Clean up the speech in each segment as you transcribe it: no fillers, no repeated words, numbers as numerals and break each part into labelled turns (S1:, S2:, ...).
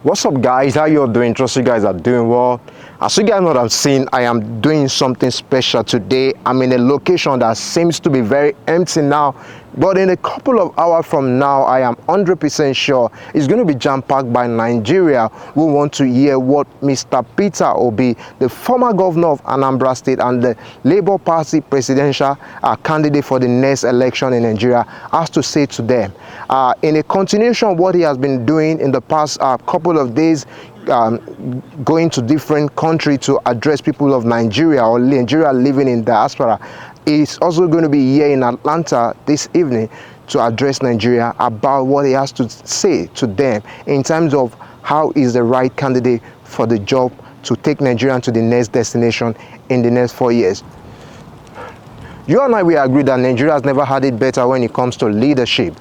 S1: What's up, guys? How you all doing? Trust you guys are doing well. As you guys know what I'm seeing, I am doing something special today. I'm in a location that seems to be very empty now, but in a couple of hours from now, I am 100% sure it's going to be jam-packed by Nigeria who want to hear what Mr. Peter Obi, the former governor of Anambra State and the Labour Party presidential candidate for the next election in Nigeria, has to say to them. In a continuation of what he has been doing in the past couple of days, going to different countries to address people of Nigeria or Nigeria living in diaspora. He's also going to be here in Atlanta this evening to address Nigeria about what he has to say to them in terms of how is the right candidate for the job to take Nigeria to the next destination in the next 4 years. You and I will agree that Nigeria has never had it better when it comes to leadership.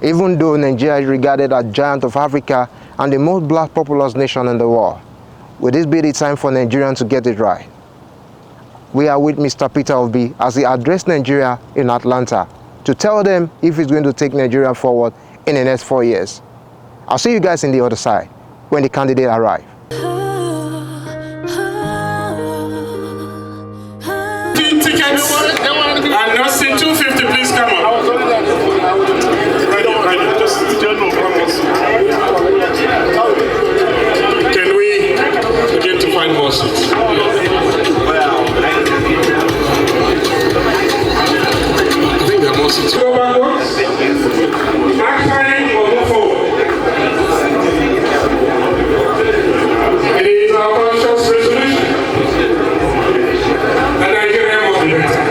S1: Even though Nigeria is regarded as giant of Africa and the most black populous nation in the world, will this be the time for Nigerians to get it right? We are with Mr. Peter Obi as he addressed Nigeria in Atlanta to tell them if he's going to take Nigeria forward in the next 4 years. I'll see you guys in the other side when the candidate arrives.
S2: Tickets and nursing 250, please come on. Can we begin to find more seats? I think there are more seats. Go backwards. Actually, or move forward. It is our conscious resolution that Nigeria must be better.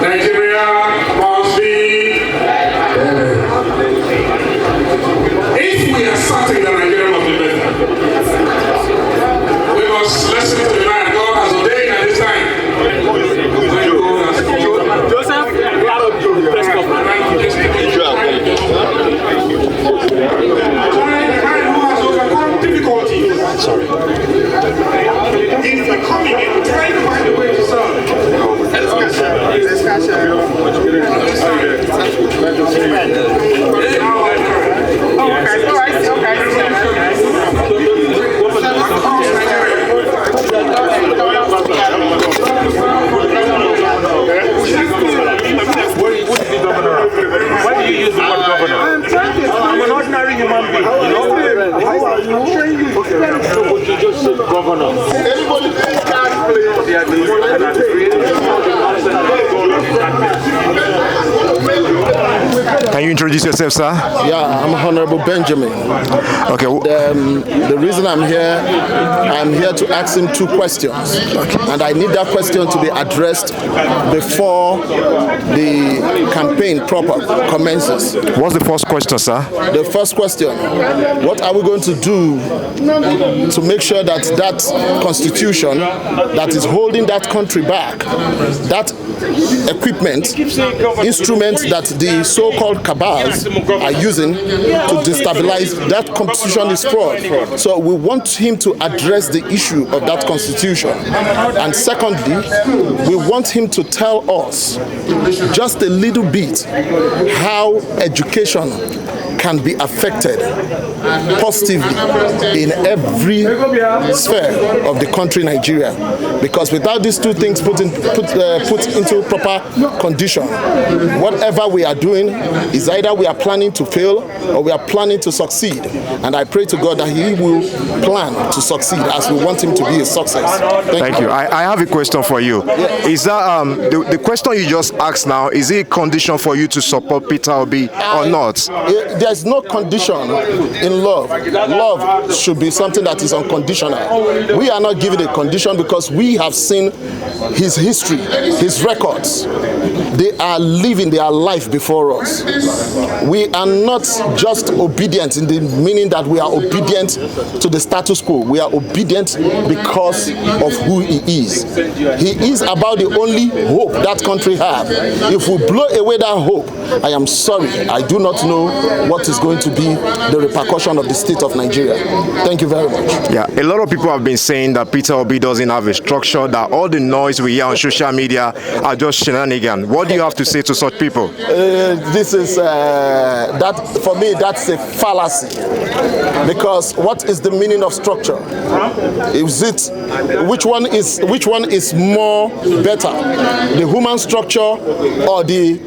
S2: Nigeria must be better. If we are certain that Nigeria must be better, we must listen to the man God has ordained at this time. Joseph, press conference. Who has overcome difficulties. Sorry. In becoming and trying to find a way to serve. Why do you use the word governor? I'm an ordinary human being. How are you? So would you just say governor? Everybody can't play the administration.
S1: Can you introduce yourself, sir?
S3: Yeah, I'm Honorable Benjamin.
S1: Okay.
S3: The reason I'm here to ask him 2 questions. Okay. And I need that question to be addressed before the campaign proper commences.
S1: What's the first question, sir?
S3: The first question, what are we going to do to make sure that that constitution that is holding that country back, that equipment, instruments that the so-called cabals are using to destabilize that constitution is fraud. So we want him to address the issue of that constitution. And secondly, we want him to tell us just a little bit how education can be affected positively in every sphere of the country, Nigeria. Because without these 2 things put into proper condition, whatever we are doing is either we are planning to fail or we are planning to succeed. And I pray to God that he will plan to succeed as we want him to be a success. Thank you.
S1: I have a question for you.
S3: Yes.
S1: Is that the question you just asked now, is it a condition for you to support Peter Obi or not?
S3: There's no condition in love. Love should be something that is unconditional. We are not given a condition because we have seen his history, his records. They are living their life before us. We are not just obedient in the meaning that we are obedient to the status quo. We are obedient because of who he is. He is about the only hope that country has. If we blow away that hope, I am sorry, I do not know what is going to be the repercussion of the state of Nigeria. Thank you very much.
S1: Yeah, a lot of people have been saying that Peter Obi doesn't have a structure, that all the noise we hear on social media are just shenanigans. Nigerian. What do you have to say to such people?
S3: This is that for me. That's a fallacy, because what is the meaning of structure? Is it which one is more better, the human structure or the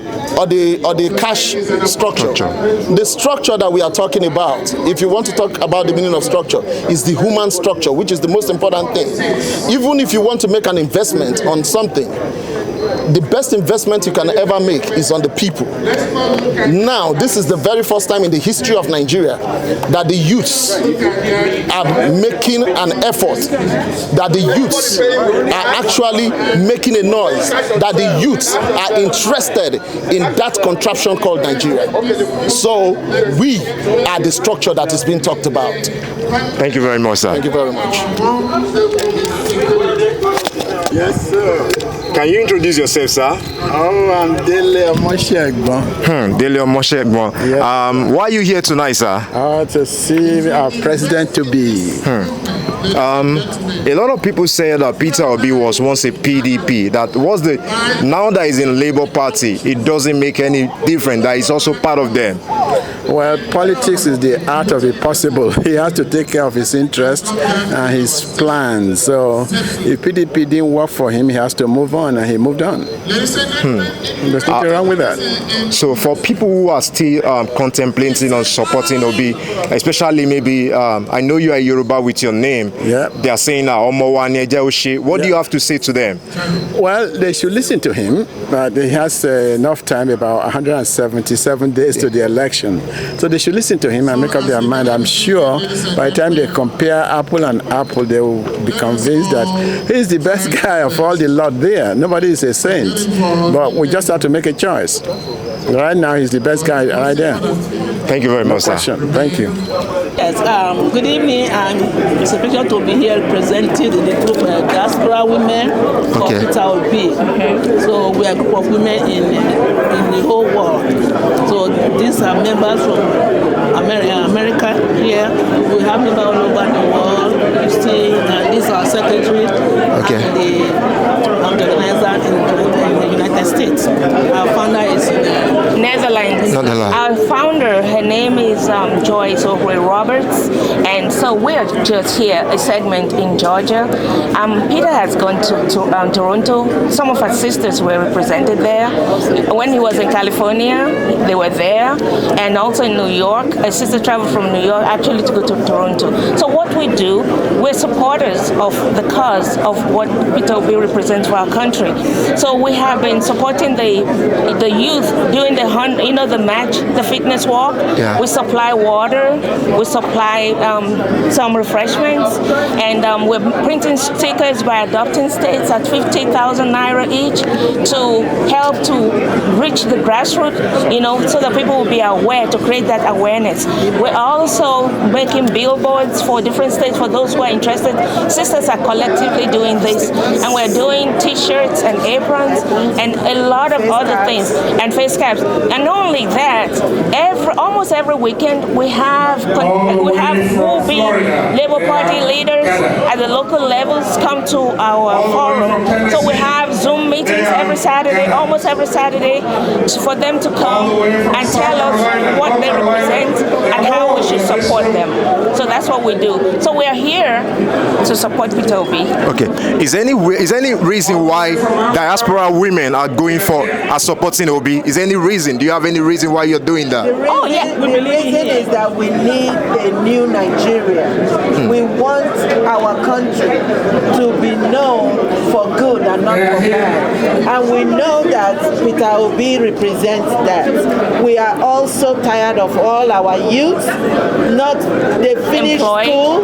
S3: cash structure? The structure that we are talking about, if you want to talk about the meaning of structure, is the human structure, which is the most important thing. Even if you want to make an investment on something, the best investment you can ever make is on the people. Now, this is the very first time in the history of Nigeria that the youths are making an effort, that the youths are actually making a noise, that the youths are interested in that contraption called Nigeria. So, we are the structure that is being talked about.
S1: Thank you very much, sir.
S3: Thank you very much.
S4: Yes, sir.
S1: Can you introduce yourself, sir?
S4: Oh, I'm Dele Omoshegbon.
S1: Dele Omoshegbon.
S4: Yes.
S1: Why are you here tonight, sir?
S4: To see our president to be.
S1: A lot of people say that Peter Obi was once a PDP. Now that he's in Labour Party, it doesn't make any difference. That he's also part of them.
S4: Well, politics is the art of the possible. He has to take care of his interests and his plans. So if PDP didn't work for him, he has to move on, and he moved on. There's nothing wrong with that.
S1: So for people who are still contemplating on supporting Obi, especially maybe, I know you are Yoruba with your name.
S4: Yeah.
S1: They are saying, what do you have to say to them?
S4: Well, they should listen to him, but he has enough time, about 177 days to the election. So they should listen to him and make up their mind. I'm sure by the time they compare apple and apple, they will be convinced that he's the best guy of all the lot there. Nobody is a saint, but we just have to make a choice. Right now, he's the best guy right there.
S1: Thank you very much, sir.
S4: Thank you.
S5: Yes, good evening. I'm Mr. Peter to be here representing the group of diaspora women for Peter Obi. So we are a group of women in the whole world. So these are members from America here. We have members all over the world. You see, these are secretary and the organizer in the United States. Our founder is in
S6: Netherlands. Our founder, her name is Joyce Roberts, and so we're just here, a segment in Georgia. Peter has gone to Toronto. Some of our sisters were represented there. When he was in California, they were there, and also in New York. A sister traveled from New York actually to go to Toronto. So what we do, we're supporters of the cause of what Peter Obi represents for our country. So we have been supporting the youth during the match, the fitness walk.
S1: Yeah.
S6: We supply water, we supply some refreshments, and we're printing stickers by adopting states at 50,000 naira each to help to reach the grassroots, so that people will be aware, to create that awareness. We're also making billboards for different states for those who are interested. Sisters are collectively doing this, and we're doing t-shirts and aprons and a lot of other things, and face caps. And not only that, almost every weekend we have movie Labour Party leaders at the local levels come to our forum. So we have Zoom meetings every Saturday, almost every Saturday, for them to come and tell us what they represent and how we should support them. So that's what we do. So we are here to support Peter Obi.
S1: Okay. Is any reason why diaspora women are supporting Obi? Is any reason? Do you have any reason why you're doing that?
S6: Oh yeah.
S7: The reason is that we need a new Nigeria. We want our country to be known for good and not for bad. And we know that Peter Obi represents that. We are also tired of all our youth. They finish school,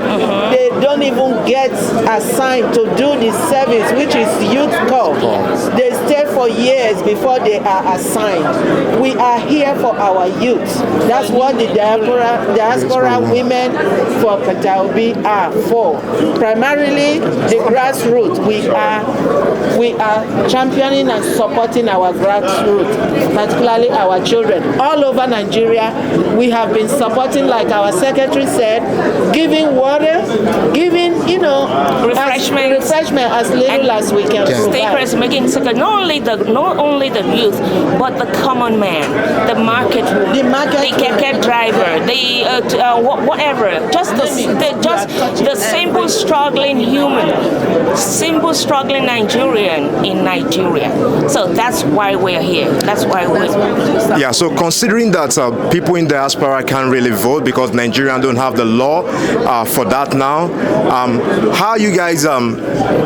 S7: they don't even get assigned to do the service, which is youth corps. They stay for years before they are assigned. We are here for our youth. That's what the diaspora women for Peter Obi are for. Primarily the grassroots. We are championing and supporting our grassroots, particularly our children. All over Nigeria, we have been supporting, like our secretary said, giving water, giving,
S6: Refreshments.
S7: refreshment as little as we can provide.
S6: Stickers, making stickers. Not only the youth, but the common man, the market woman, the keke driver, whatever. Just the simple struggling human, simple struggling Nigerian in Nigeria. So that's why we're here. That's why we're.
S1: Yeah. So considering that people in diaspora can't really vote because Nigerians don't have the law for that now, how are you guys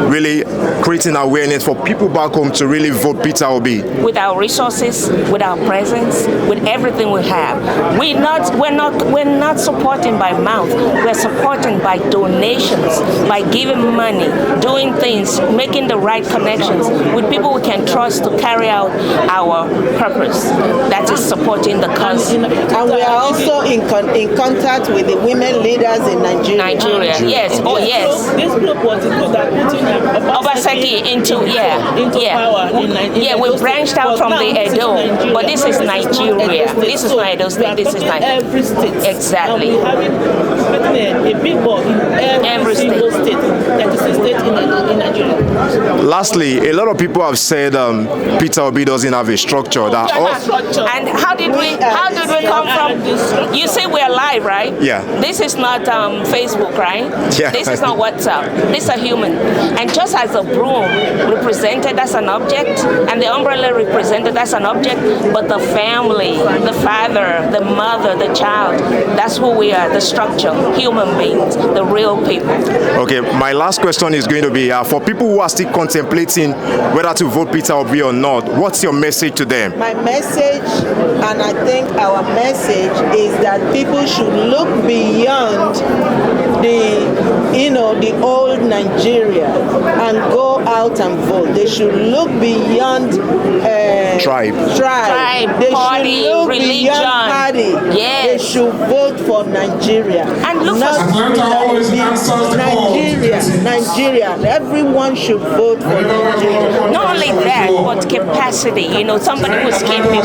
S1: really creating awareness for people back home to really vote Peter Obi?
S6: With our resources, with our presence, with everything we have. We're not supporting by mouth. We're supporting by donations, by giving money, doing things, making the right connections with people we can trust to carry out our purpose. That is supporting the cause.
S7: And we are also in contact with the women leaders in Nigeria.
S6: Yes. Oh, yes.
S5: So this group was putting
S6: Obaseki into
S5: power in Nigeria.
S6: Yeah, we branched out from the Edo, but this is Nigeria. This is not Edo State. This is Nigeria.
S5: Every state.
S6: Exactly.
S5: And we have a big board in every single state. 36 states in Nigeria.
S1: Lastly, a lot of people have said Peter Obi doesn't have a structure.
S6: And how did we come from? You say we're live, right?
S1: Yeah.
S6: This is not Facebook, right?
S1: Yeah.
S6: This is not WhatsApp. This is a human. And just as a broom represented as an object, and the umbrella represented as an object, but the family, the father, the mother, the child, that's who we are, the structure, human beings, the real people.
S1: Okay, my last question is going to be for people who are still contemplating whether to vote Peter Obi or not, what's your message to them?
S7: My message, and I think our message, is that people should look beyond the old Nigeria and go out and vote. They should look beyond
S1: tribe.
S7: They
S6: party,
S7: should look
S6: religion.
S7: beyond party.
S6: Yes.
S7: They should vote for Nigeria.
S6: And look
S7: not
S6: for
S7: Nigeria. Everyone should vote for Nigeria.
S6: Not only that, but capacity. Somebody who is capable,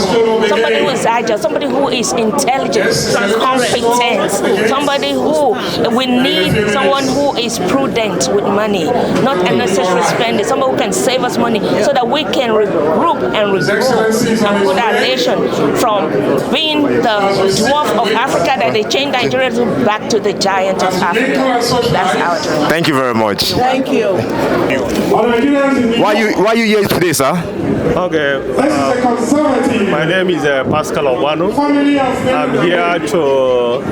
S6: somebody who is agile, somebody who is intelligent, competent, somebody who we need someone who is prudent with money, not unnecessary spending, someone who can save us money so that we can regroup and regroup and put our nation from being the dwarf of Africa that they changed Nigeria to back to the giant of Africa. That's our dream.
S1: Thank you very much.
S7: Thank you.
S1: Why you here today, sir?
S8: Okay. My name is Pascal Owano. I'm here to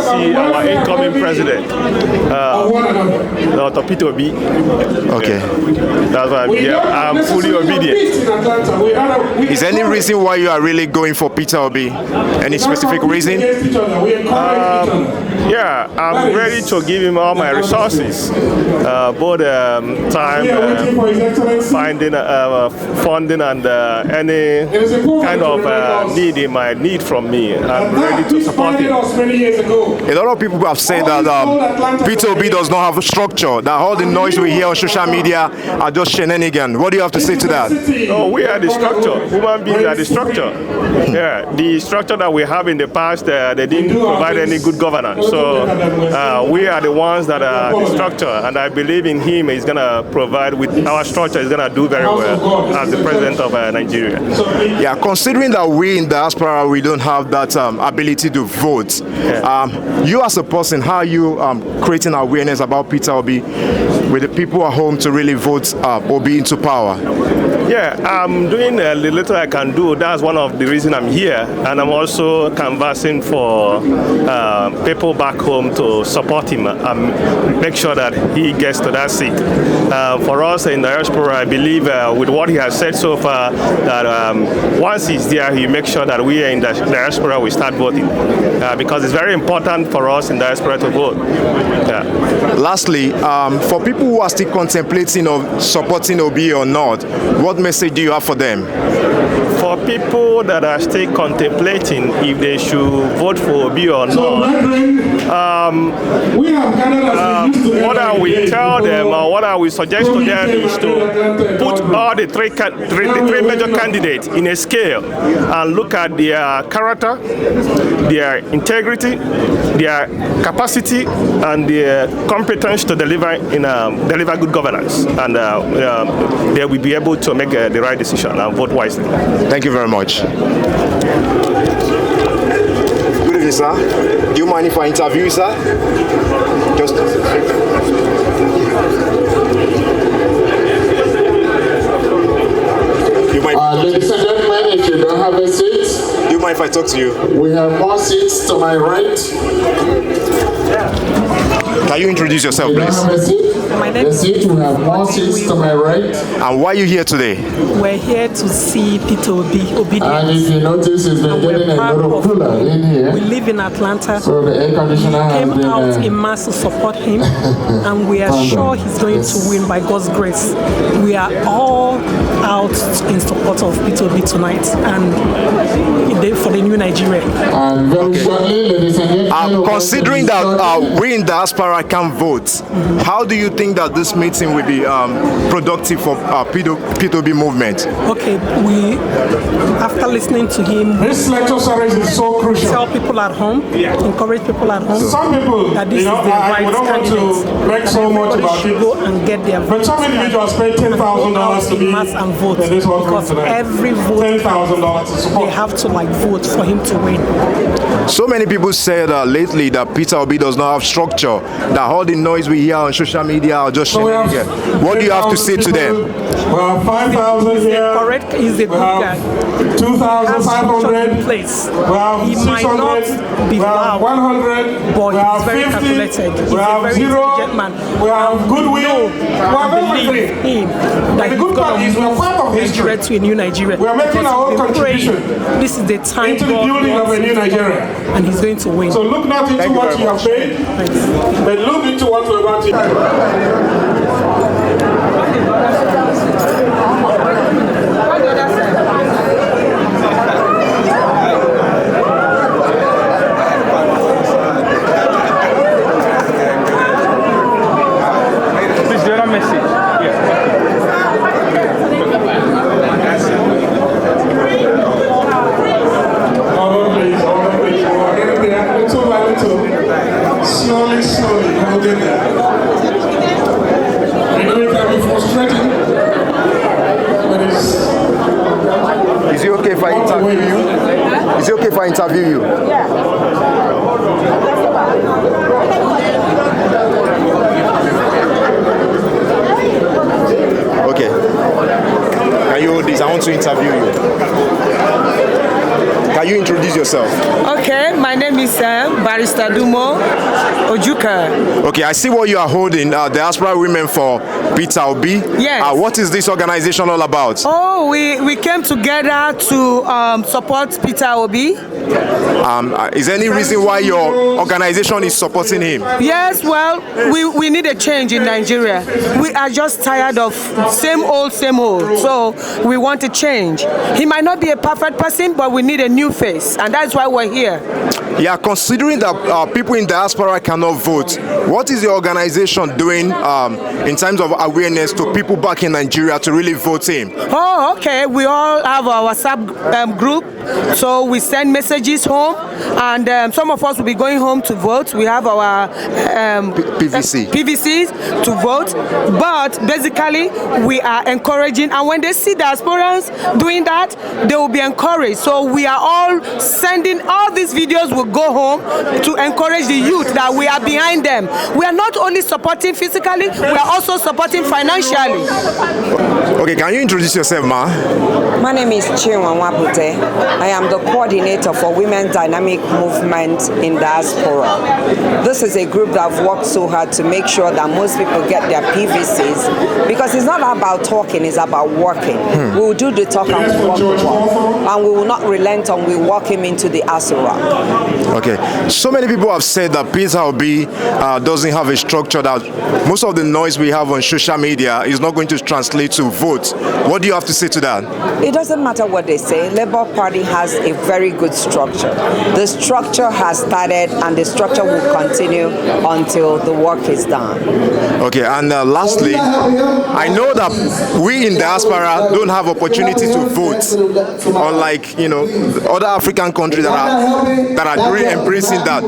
S8: see our incoming president, Dr. Peter Obi.
S1: Okay.
S8: That's why I'm here. I'm fully obedient.
S1: Is there any reason why you are really going for Peter Obi? Any specific reason?
S8: Yeah, I'm ready to give him all my resources, both time, finding, funding, and any kind of need he might need from me. I'm ready to support him.
S1: A lot of people have said that Peter Obi does not have a structure, that all the noise we hear on social media are just shenanigans. What do you have to say to that?
S8: Oh, we are the structure. Human beings are the structure. Yeah, the structure that we have in the past, they didn't provide any good governance. So we are the ones that are the structure, and I believe in him. He's going to provide with our structure. He's going to do very well as the president of Nigeria.
S1: Yeah, considering that we in diaspora, we don't have that ability to vote. Yeah. You as a person, how are you creating awareness about Peter Obi with the people at home to really vote Obi into power?
S8: Yeah, I'm doing the little I can do. That's one of the reasons I'm here, and I'm also canvassing for people back home to support him and make sure that he gets to that seat. For us in diaspora, I believe with what he has said so far, that once he's there, he makes sure that we in the diaspora we start voting, because it's very important for us in diaspora to vote. Yeah.
S1: Lastly, for people who are still contemplating of supporting Obi or not, what message do you have for them?
S8: For people that are still contemplating if they should vote for Obi or not, what I will tell them or what I will suggest to them is to put all the three major candidates in a scale and look at their character, their integrity, their capacity, and their competence to deliver good governance, and they will be able to make the right decision and vote wisely.
S1: Thank you very much. Good evening, sir. Do you mind if I interview you, sir? Just.
S9: Ladies and gentlemen, if you don't have a seat,
S1: do you mind if I talk to you?
S9: We have more seats to my right.
S1: Can you introduce yourself, please?
S9: We have more seats to my right.
S1: And why are you here today?
S10: We're here to see Peter Obi obedience.
S9: And if you notice, it's been getting a lot of cooler in here.
S10: We live in Atlanta.
S9: So the air conditioner
S10: came out in mass to support him, and we are sure he's going to win by God's grace. We are all out in support of Peter Obi tonight and for the new Nigeria.
S9: And very shortly, ladies and gentlemen,
S1: considering that we in diaspora can vote, how do you think that this meeting will be productive for Peter Obi movement?
S10: Okay, we, after listening to him,
S2: this lecture series is so crucial.
S10: Tell people at home, encourage people at home.
S2: Some people,
S10: that this is the right candidate.
S2: Want to make so much about
S10: should
S2: it.
S10: Go and get their vote.
S2: But some individuals pay $10,000 to be
S10: mass and vote
S2: in this
S10: because every vote
S2: $10,000 to support.
S10: They have to vote for him to win.
S1: So many people said lately that Peter Obi does not have structure, that all the noise we hear on social media are just shenanigans. What do you have to say to them?
S2: We have 5,000 here.
S10: Correct, he's a good guy.
S2: 2,500.
S10: Place.
S2: He
S10: might not be loud,
S2: 100.
S10: but he's very calculated. He's a very intelligent man.
S2: We have goodwill. We have
S10: everything. Him that
S2: the good part is we are part of history.
S10: To a new Nigeria.
S2: We are making our own contribution.
S10: This is the time
S2: into the building of a new Nigeria.
S10: And he's going to win.
S2: So look not into what you have paid, but look into what we're about to do. Slowly, hold it there. I know it can be frustrating, but it's...
S1: Is it okay if I interview you? Is it okay if I interview you?
S7: Yeah.
S1: Okay. Can you hold this? I want to interview you. Can you introduce yourself?
S11: Okay, my name is Barrister Dumo Ojuka.
S1: Okay, I see what you are holding, Diaspora Women for Peter Obi.
S11: Yes.
S1: What is this organization all about?
S11: Oh, we came together to support Peter Obi.
S1: Is there any reason why your organization is supporting him?
S11: Yes, well, we need a change in Nigeria. We are just tired of same old, so we want a change. He might not be a perfect person, but we need a new face, and that's why we're here.
S1: Yeah, considering that people in diaspora cannot vote, what is your organization doing in terms of awareness to people back in Nigeria to really vote him?
S11: Oh, okay. We all have our WhatsApp group, so we send messages home, and some of us will be going home to vote. We have our PVCs to vote, but basically we are encouraging, and when they see diasporans doing that, they will be encouraged. So we are all sending all these videos. Will go home to encourage the youth that we are behind them. We are not only supporting physically, we are also supporting financially.
S1: Okay, can you introduce yourself, ma?
S12: My name is Chinwan Wapute. I am the coordinator for Women's Dynamic Movement in Diaspora. This is a group that have worked so hard to make sure that most people get their PVCs, because it's not about talking, it's about working. We will do the talk and walk the walk, and we will not relent on we walk him into the Asura.
S1: Okay, so many people have said that Peter Obi doesn't have a structure, that most of the noise we have on social media is not going to translate to vote. What do you have to say to that?
S12: It doesn't matter what they say. Labour Party has a very good structure. The structure has started, and the structure will continue until the work is done.
S1: Okay, and lastly, I know that we in diaspora don't have opportunity to vote, unlike other African countries that are really embracing that.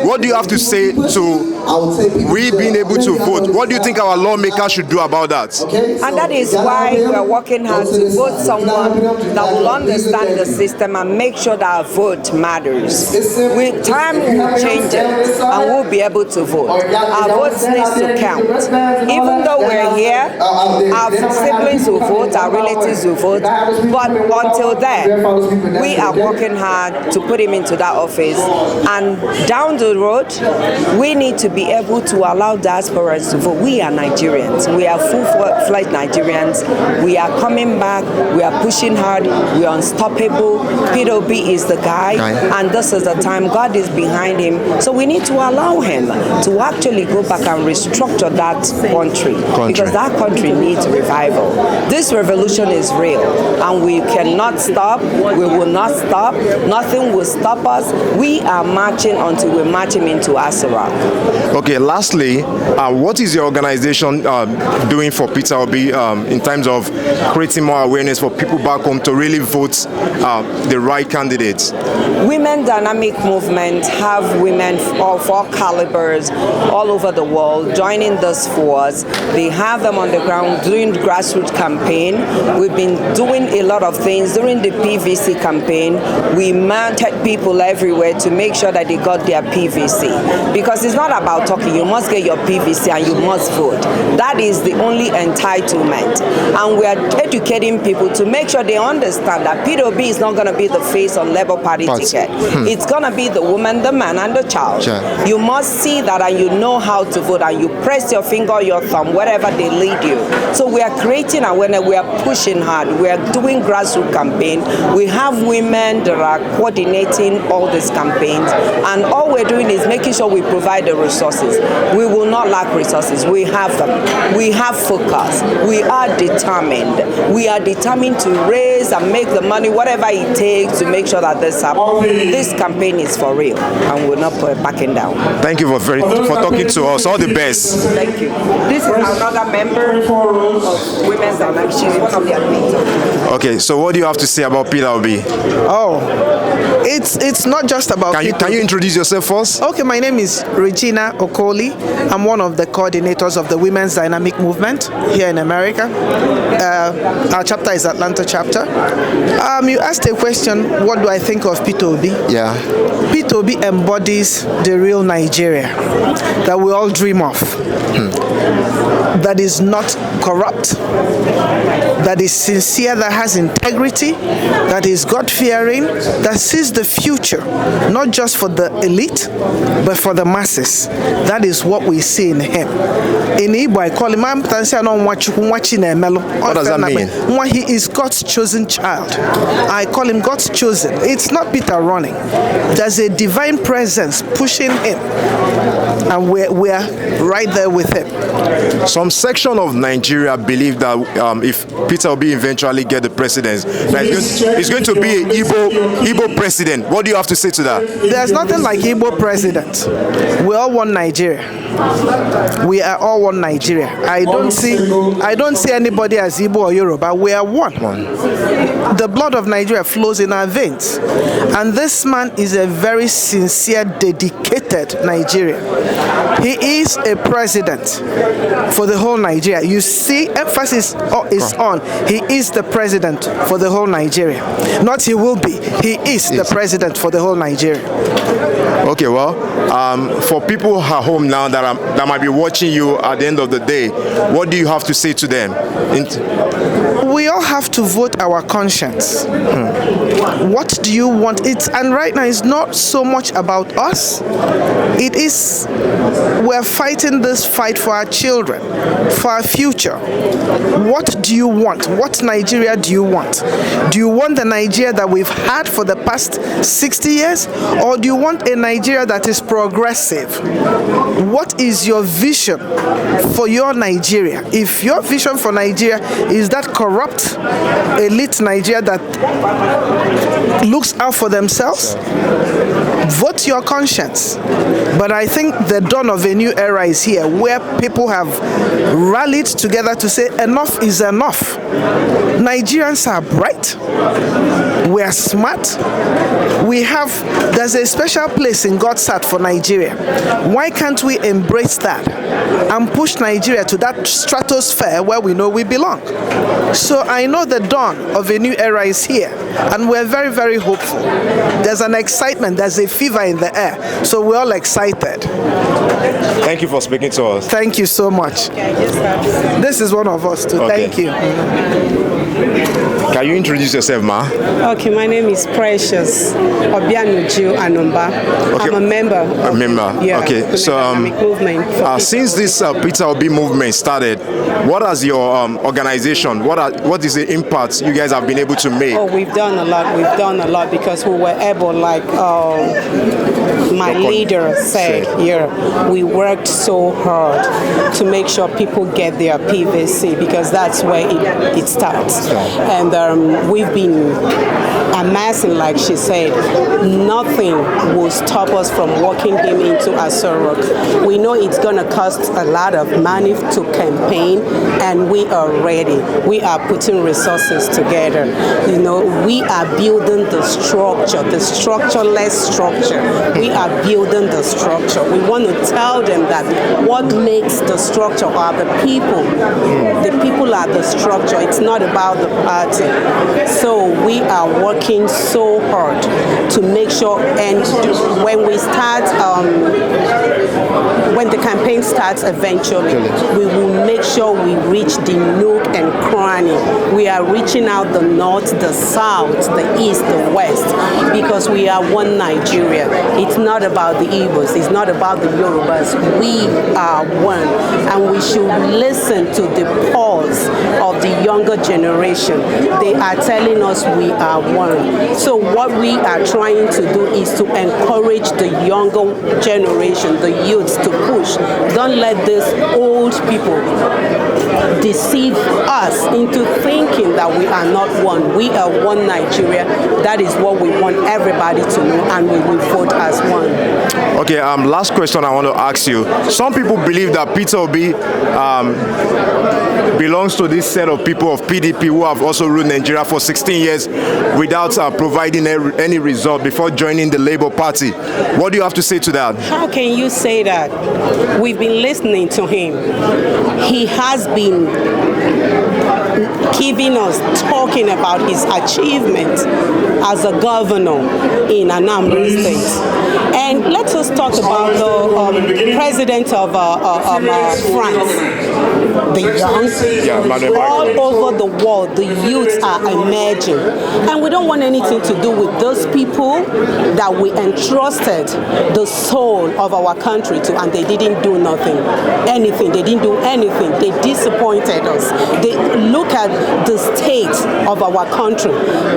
S1: What do you have to say to we being able to vote? What do you think our lawmakers should do about that?
S12: And that is why we are working hard to vote someone that will understand the system and make sure that our vote matters. With time, we'll change it and we'll be able to vote. Our votes need to count. Even though we're here, our siblings will vote, our relatives will vote, but until then, we are working hard to put him into that office. And down the road, we need to be able to allow diasporans to vote. We are Nigerians. We are full-fledged Nigerians. We are coming back. We are pushing hard. We are unstoppable. Peter Obi is the guy, and this is the time. God is behind him. So we need to allow him to actually go back and restructure that country. Because that country needs revival. This revolution is real, and we cannot stop. We will not stop. Nothing will stop us. We are marching until we march him into Asara.
S1: Okay, lastly, what is your organization doing for Peter Obi in terms of creating more awareness for people back home to really vote the right candidates?
S12: Women Dynamic Movement have women of all calibers all over the world joining this force. They have them on the ground doing grassroots campaign. We've been doing a lot of things. During the PVC campaign, we mounted people everywhere to make sure that they got their PVC. Because it's not about talking. You must get your PVC and you must vote. That is the only entitlement. And we are educating people to make sure they understand that Peter Obi is not going to be the face on Labour Party ticket. It's going to be the woman, the man, and the child. You must see that and you know how to vote, and you press your finger or your thumb wherever they lead you. So we are creating awareness. We are pushing hard. We are doing grassroots campaign. We have women that are coordinating all these campaigns, and all we're doing is making sure we provide the resources. We will not lack resources. We have them. We have focus. We are determined. We are determined to raise and make the money, whatever it takes, to make sure that this happens. This campaign is for real, and we're not backing down.
S1: Thank you for talking to us. All the best.
S12: Thank you. This is another member of Women's Dynamic. She's one of the admins.
S1: Okay, so what do you have to say about Peter Obi?
S13: Oh, it's not just about
S1: Can you introduce yourself first?
S13: Okay, my name is Regina Okoli. I'm one of the coordinators of the Women's Dynamic Movement here in America. Our chapter is Atlanta chapter. You asked a question, what do I think of Peter Obi?
S1: Yeah.
S13: Peter Obi embodies the real Nigeria that we all dream of. That is not corrupt, that is sincere, that has integrity, that is God-fearing, that sees the future, not just for the elite, but for the masses. That is what we see in him. In Igbo, I call him, what
S1: does that mean?
S13: He is God's chosen child. I call him God's chosen. It's not Peter running. There's a divine presence pushing him, and we're right there with him.
S1: Some section of Nigeria believe that if Peter Obi eventually get the presidency, that he's going to be an Igbo president. What do you have to say to that?
S13: There's nothing like Igbo president. We all want Nigeria. We are all one Nigeria. I don't see anybody as Igbo or Yoruba. We are one. The blood of Nigeria flows in our veins, and this man is a very sincere, dedicated Nigerian. He is a president for the whole Nigeria. You see, emphasis is on. He is the president for the whole Nigeria. Not he will be. He is the president for the whole Nigeria.
S1: Okay, well, for people at home now that might be watching you at the end of the day, what do you have to say to them?
S13: We all have to vote our conscience. What do you want? And right now it's not so much about us, we're fighting this fight for our children, for our future. What do you want? What Nigeria do you want? Do you want the Nigeria that we've had for the past 60 years? Or do you want a Nigeria that is progressive? What is your vision for your Nigeria? If your vision for Nigeria is that corrupt, elite Nigeria that looks out for themselves, vote your conscience. But I think the dawn of a new era is here, where people have rallied together to say enough is enough. Nigerians are bright, we are smart, there's a special place in God's heart for Nigeria. Why can't we embrace that and push Nigeria to that stratosphere where we know we belong? So I know the dawn of a new era is here, and we're very, very hopeful. There's an excitement, there's a fever in the air, so we're all excited.
S1: Thank you for speaking to us.
S13: Thank you so much. This is one of us too.
S1: Okay.
S13: Thank you.
S1: Can you introduce yourself, ma?
S14: Okay, my name is Precious Obianuju Anumba.
S1: Okay.
S14: I'm a member.
S1: A member.
S14: Yeah,
S1: okay. So
S14: movement.
S1: since this Peter Obi movement started, what has your organization? What is the impact you guys have been able to make?
S14: Oh, we've done a lot. We've done a lot because we were able, like my leader said here, we worked so hard to make sure people get their PVC, because that's where it starts. And we've been amassing, like she said, nothing will stop us from walking him into Asorok. We know it's going to cost a lot of money to campaign, and we are ready. We are putting resources together. You know, we are building the structure, the structureless structure. We are building the structure. We want to tell them that what makes the structure are the people. The people are the structure. It's not about the party. So we are working so hard to make sure, and when we start, when the campaign starts eventually, we will make sure we reach the nook and cranny. We are reaching out the north, the south, the east, the west, because we are one Nigeria. It's not about the Igbos, it's not about the Yorubas. We are one, and we should listen to the pulse of the younger generation. They are telling us we are one. So what we are trying to do is to encourage the younger generation, the youths, to push. Don't let these old people deceive us into thinking that we are not one. We are one Nigeria. That is what we want everybody to know, and we will vote as one.
S1: Okay, last question I want to ask you. Some people believe that Peter Obi belongs to this set of people of PDP who have also ruled Nigeria for 16 years without providing any result before joining the Labour Party. What do you have to say to that?
S14: How can you say that? We've been listening to him. He has been giving us, talking about his achievements as a governor in Anambra State. And let us talk about the president of France. The young, all over the world, the youths are emerging. And we don't want anything to do with those people that we entrusted the soul of our country to, and they didn't do anything. They didn't do anything. They disappointed us. They look at the state of our country.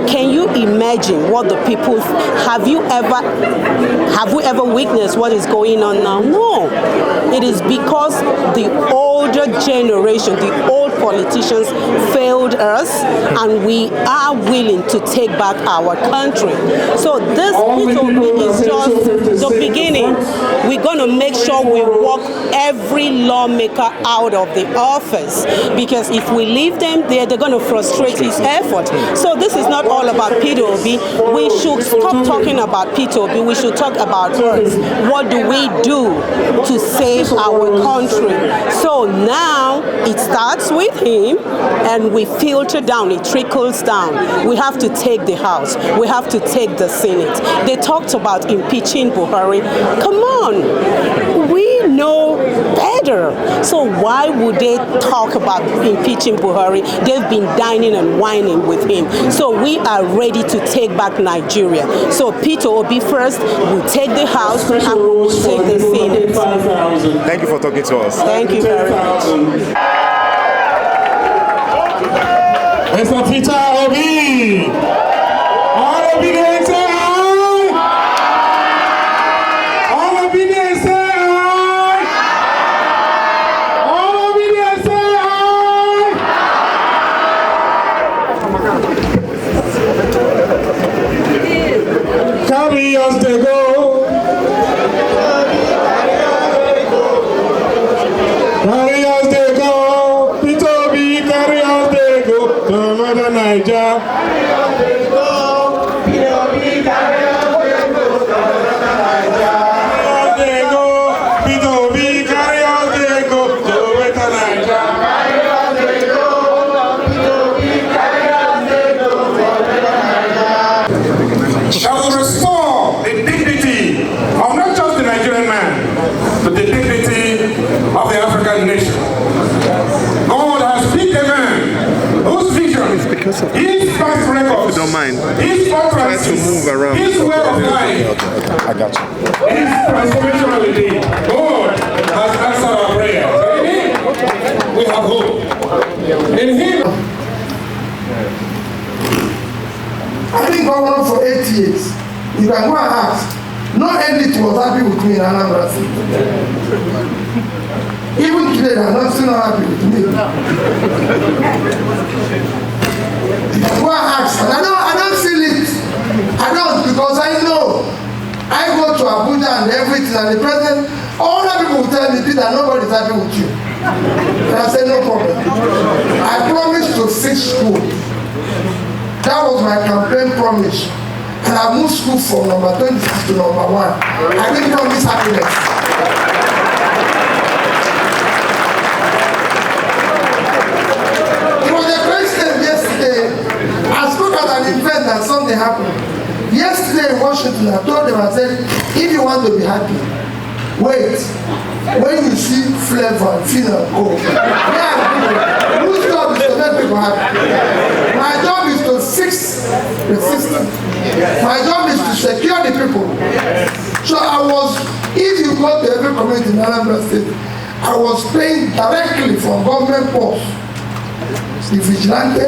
S14: Can you imagine what the people, have we ever witnessed what is going on now? No. It is because the older generation, the old politicians failed us, and we are willing to take back our country. So this is just the beginning. We're going to make sure we walk every lawmaker out of the office, because if we leave them there, they're going to frustrate his effort. So this is not all about Peter Obi. We should stop talking about Peter Obi. We should talk about us. What do we do to save our country? So now it starts with him, and we filter down, it trickles down. We have to take the House. We have to take the Senate. They talked about impeaching Buhari. Come on. We know better leader. So why would they talk about impeaching Buhari? They've been dining and whining with him. So we are ready to take back Nigeria. So Peter Obi first will take the House and we will take the Senate.
S15: Thank you for talking to us.
S14: Thank you very much.
S2: Mr. Peter Obi! All obedience say aye! All obedience say aye! All obedience say aye! Carry us to go! Carry us to go! Peter Obi, carry us to go! To Northern Nigeria! That will restore the dignity of not just the Nigerian man, but the dignity of the African nation. God has picked a man whose vision, his past records, his utterances, his way of life,
S15: I got you.
S2: his transformationality. God has answered our prayers. In him, we have hope. In him,
S16: I've been governor for 8 years. You can go and ask. No elite was happy with me in Anambra State. Even today, they are not still not happy with me. You can go and ask. And I don't feel it. I don't, because I know. I go to Abuja and everything, and the president, all the people will tell me, Peter, nobody is happy with you. And I say, no problem. I promised to fix school. That was my campaign promise. And I moved school from number 26 to number 1. I didn't promise happiness. It was the president yesterday. I spoke at an event and something happened. Yesterday in Washington, I told them, I said, if you want to be happy, wait. When you see flavor and feel go. Yeah, whose job is to make people happy? My job is to fix the system. My job is to secure the people. So if you go to every community in Anambra State, I was paying directly from government posts, the vigilante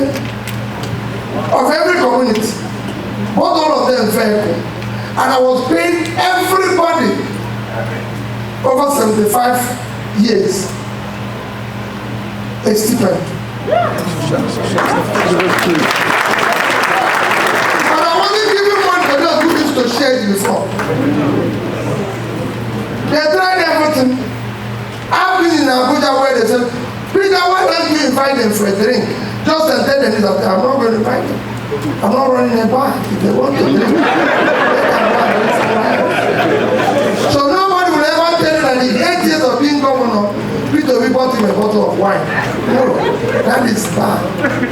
S16: of every community, both all of them vehicle. And I was paying everybody over 75 years a stipend. But I wasn't giving money for those who used to share it before. They tried everything. I've been in Abuja where they said, Peter, why don't you invite them for a drink? Just tell them that I'm not going to invite them. I'm not running a bar. If they want to drink, they can buy. So nobody will ever tell you that in 8 years of being governor, Peter Obi bought him a bottle of wine. No, that is bad.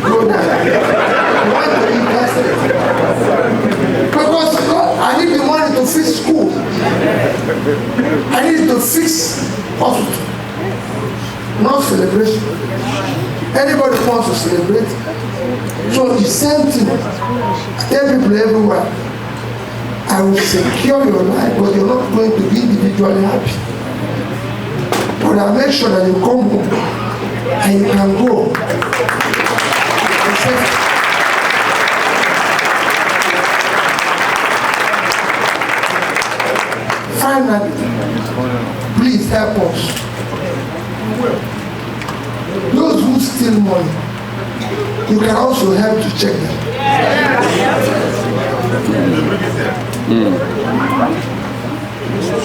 S16: Go there. You want to invest it. Because I need the money to fix school. I need to fix hospital. Not celebration. Anybody wants to celebrate. So the same thing. I tell people everywhere, I will secure your life, but you're not going to be individually happy. But I'll make sure that you come home and you can go. Finally, please help us. Those who steal money, you can also help to check them.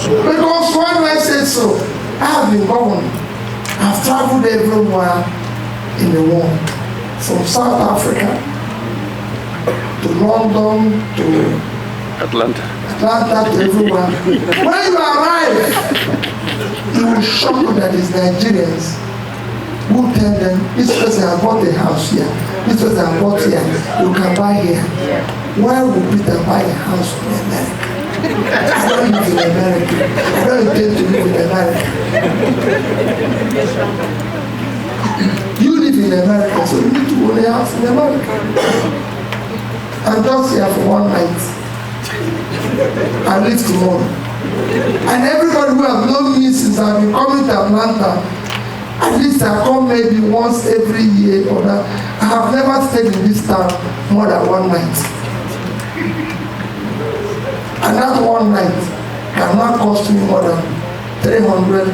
S16: Because why do I say so? I have been governor. I've traveled everywhere in the world, from South Africa to London to Atlanta to everywhere. When you arrive, it will shock you that it's Nigerians who tell them, this person has bought a house here, this person has bought here, you can buy here. Why would Peter buy a house in America? I don't live in America. I don't intend to live in America. in America, so you need to own a house in America. I'm just here for one night. I leave tomorrow. And everybody who has known me since I've been coming to Atlanta, at least I come maybe once every year or that. I have never stayed in this town more than one night. And that one night cannot cost me more than $300.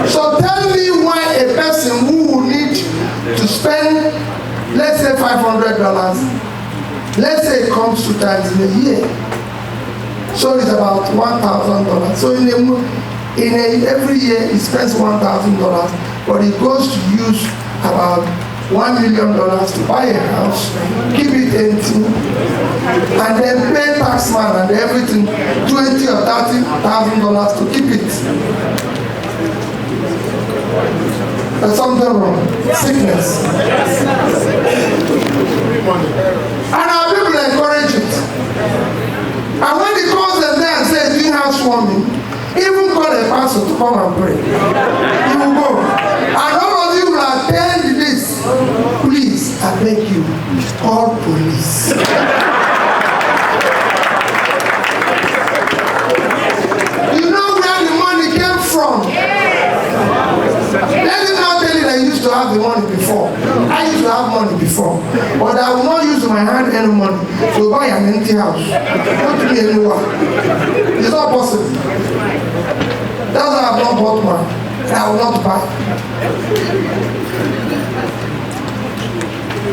S16: So tell me why a person who will need to spend, let's say $500, let's say it comes 2 times in a year, so it's about $1,000. So every year he spends $1,000, but he goes to use about $1 million to buy a house, keep it empty, and then pay taxman and everything $20,000 or $30,000 to keep it. There's something wrong. Sickness. And our people encourage it. And when he calls them there and says, doing housewarming, even call a pastor to come and pray. He will go. And all of you will attend this. Please, I beg you, call police. You know where the money came from? Let me not tell you that I used to have the money before. I used to have money before. But I will not use my hand any money to buy an empty house. Not to be anywhere. It's not possible. That's why I have not bought one. And I will not buy.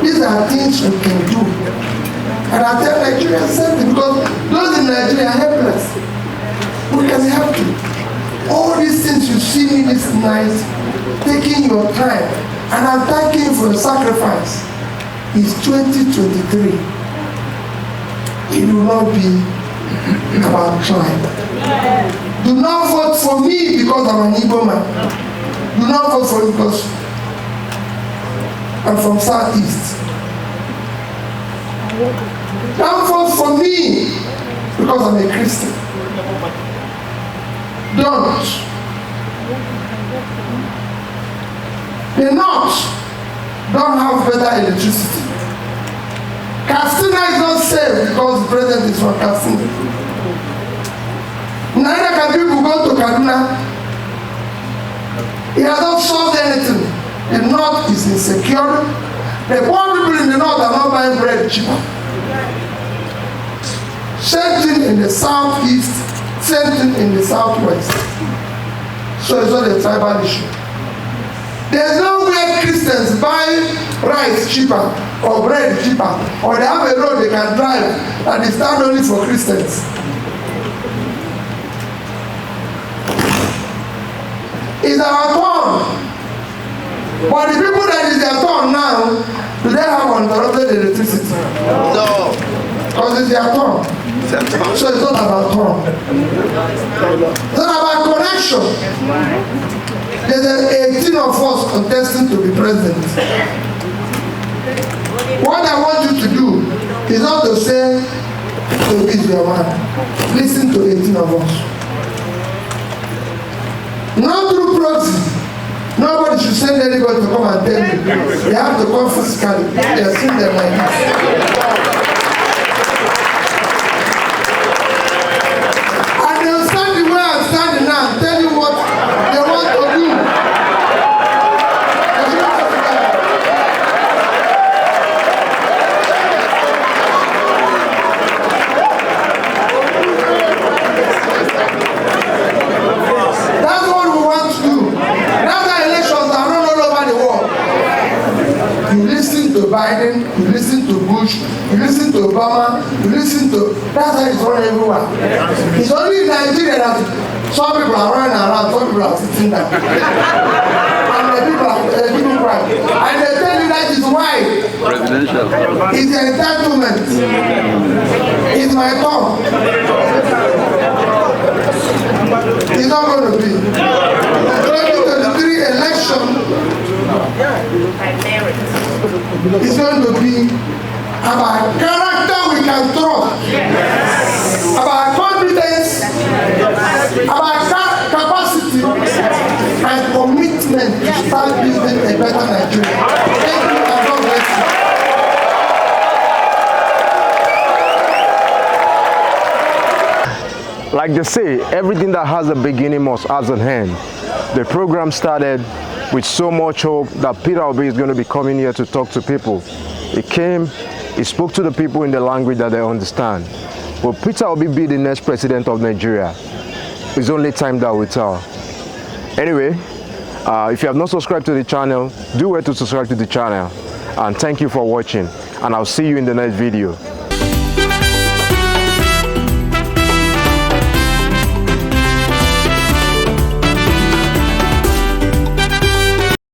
S16: These are things we can do. And I tell Nigerians something, because those in Nigeria are helpless. We can help you. All these things you see me this night, taking your time, and I'm thanking you for the sacrifice. It's 2023. It will not be about trying. Do not vote for me because I'm an Igbo man. Do not vote for me because I'm from Southeast. Don't vote for me because I'm a Christian. Don't. The North don't have better electricity. Katsina is not safe because the president is from Katsina. Neither can people go to Kaduna. He has not solved anything. The North is insecure. The poor people in the North are not buying bread cheaper. Same thing in the Southeast, same thing in the Southwest. So it's not a tribal issue. There's no way Christians buy rice cheaper or bread cheaper, or they have a road they can drive and it's not only for Christians. It's our turn. But the people that is their turn now, do they have uninterrupted electricity? No. Because it's their turn. So it's not about turn. It's not about connection. There's 18 of us contesting to be president. What I want you to do is not to say, Obi is your man. Listen to 18 of us. Not through proxy. Nobody should send anybody to come and tell me. They have to come physically. They are seeing them like this. And they'll stand the way I'm standing now and tell you what they want to do. That's what we want to do. That's why elections are run all over the world. You listen to Biden, you listen to Bush, you listen to Obama, you listen to... That's how it's run everywhere. It's only in Nigeria that some people are running around, some people are sitting down. And the people are giving crime. And they tell you that is why. Presidential. It's the entitlement. It's my turn. It's not going to be. 2023 election is going to be about character we can trust, about our capacity and commitment to start building a better Nigeria. Thank you and God bless you.
S1: Like they say, everything that has a beginning must have an end. The program started with so much hope that Peter Obi is going to be coming here to talk to people. He came, he spoke to the people in the language that they understand. Will Peter Obi be the next president of Nigeria? It's only time that will tell. Anyway, if you have not subscribed to the channel, do well to subscribe to the channel. And thank you for watching. And I'll see you in the next video.